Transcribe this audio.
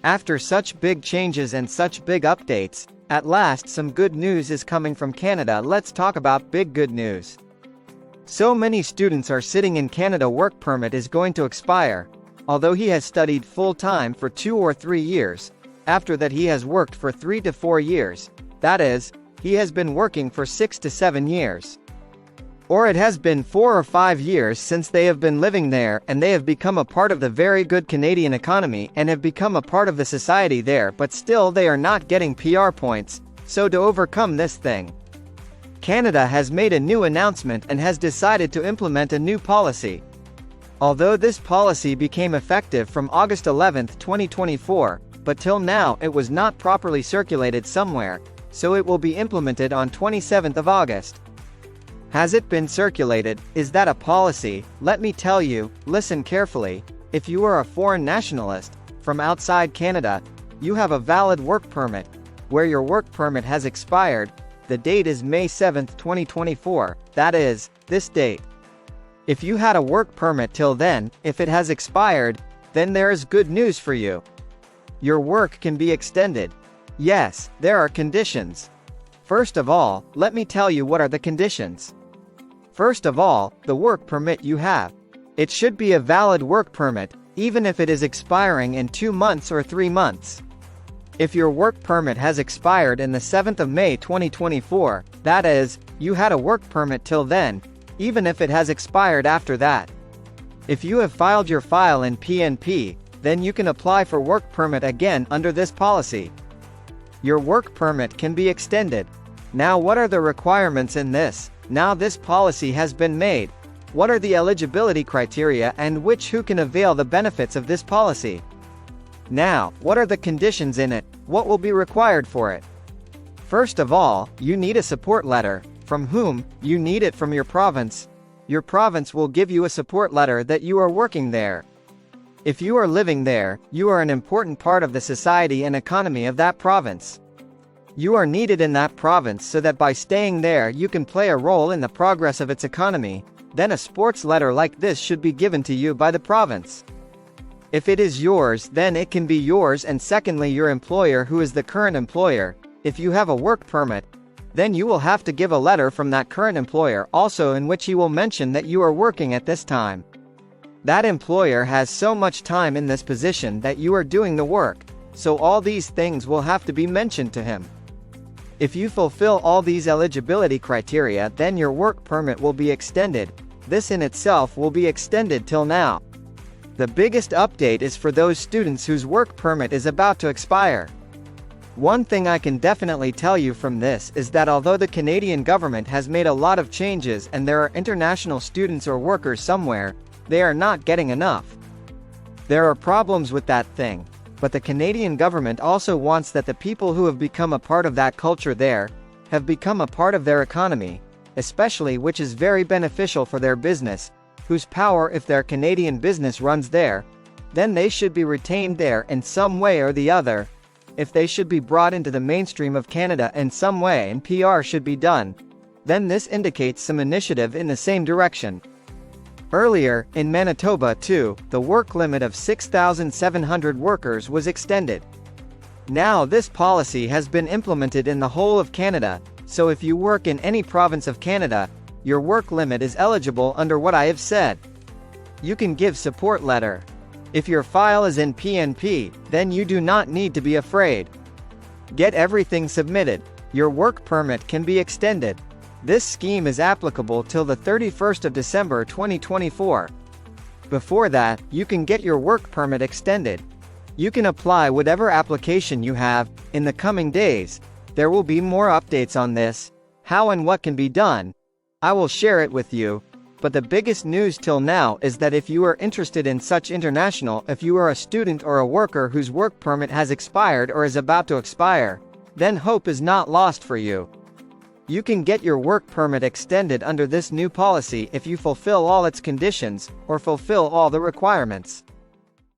After such big changes and such big updates, at last some good news is coming from Canada. Let's talk about big good news. So many students are sitting in Canada. Work permit is going to expire. Although he has studied full-time for 2 or 3 years, after that he has worked for 3 to 4 years. That is, he has been working for 6 to 7 years. Or it has been 4 or 5 years since they have been living there, and they have become a part of the very good Canadian economy and have become a part of the society there, but still they are not getting PR points. So to overcome this thing, Canada has made a new announcement and has decided to implement a new policy. Although this policy became effective from August 11, 2024, but till now it was not properly circulated somewhere, so it will be implemented on 27th of August. Has it been circulated? Is that a policy? Let me tell you, listen carefully. If you are a foreign nationalist, from outside Canada, you have a valid work permit, where your work permit has expired. The date is May 7, 2024, that is, this date. If you had a work permit till then, if it has expired, then there is good news for you. Your work can be extended. Yes, there are conditions. First of all, let me tell you what are the conditions. First of all, the work permit you have. It should be a valid work permit, even if it is expiring in 2 months or 3 months. If your work permit has expired in the 7th of May 2024, that is, you had a work permit till then, even if it has expired after that. If you have filed your file in PNP, then you can apply for work permit again under this policy. Your work permit can be extended. Now what are the requirements in this? Now this policy has been made. What are the eligibility criteria and who can avail the benefits of this policy? Now, what are the conditions in it? What will be required for it? First of all, you need a support letter. From whom? You need it from your province. Your province will give you a support letter that you are working there. If you are living there, you are an important part of the society and economy of that province. You are needed in that province so that by staying there you can play a role in the progress of its economy. Then a sports letter like this should be given to you by the province. If it is yours, then it can be yours, and secondly your employer who is the current employer. If you have a work permit, then you will have to give a letter from that current employer also in which he will mention that you are working at this time. That employer has so much time in this position that you are doing the work, so all these things will have to be mentioned to him. If you fulfill all these eligibility criteria, then your work permit will be extended. This in itself will be extended till now. The biggest update is for those students whose work permit is about to expire. One thing I can definitely tell you from this is that although the Canadian government has made a lot of changes and there are international students or workers somewhere, they are not getting enough. There are problems with that thing. But the Canadian government also wants that the people who have become a part of that culture there, have become a part of their economy, especially which is very beneficial for their business, whose power if their Canadian business runs there, then they should be retained there in some way or the other. If they should be brought into the mainstream of Canada in some way and PR should be done, then this indicates some initiative in the same direction. Earlier, in Manitoba too, the work limit of 6,700 workers was extended. Now this policy has been implemented in the whole of Canada, so if you work in any province of Canada, your work limit is eligible under what I have said. You can give support letter. If your file is in PNP, then you do not need to be afraid. Get everything submitted. Your work permit can be extended. This scheme is applicable till the 31st of December 2024. Before that, you can get your work permit extended. You can apply whatever application you have. In the coming days, there will be more updates on this, how and what can be done. I will share it with you. But the biggest news till now is that if you are interested in such international, if you are a student or a worker whose work permit has expired or is about to expire, then hope is not lost for you. You can get your work permit extended under this new policy if you fulfill all its conditions, or fulfill all the requirements.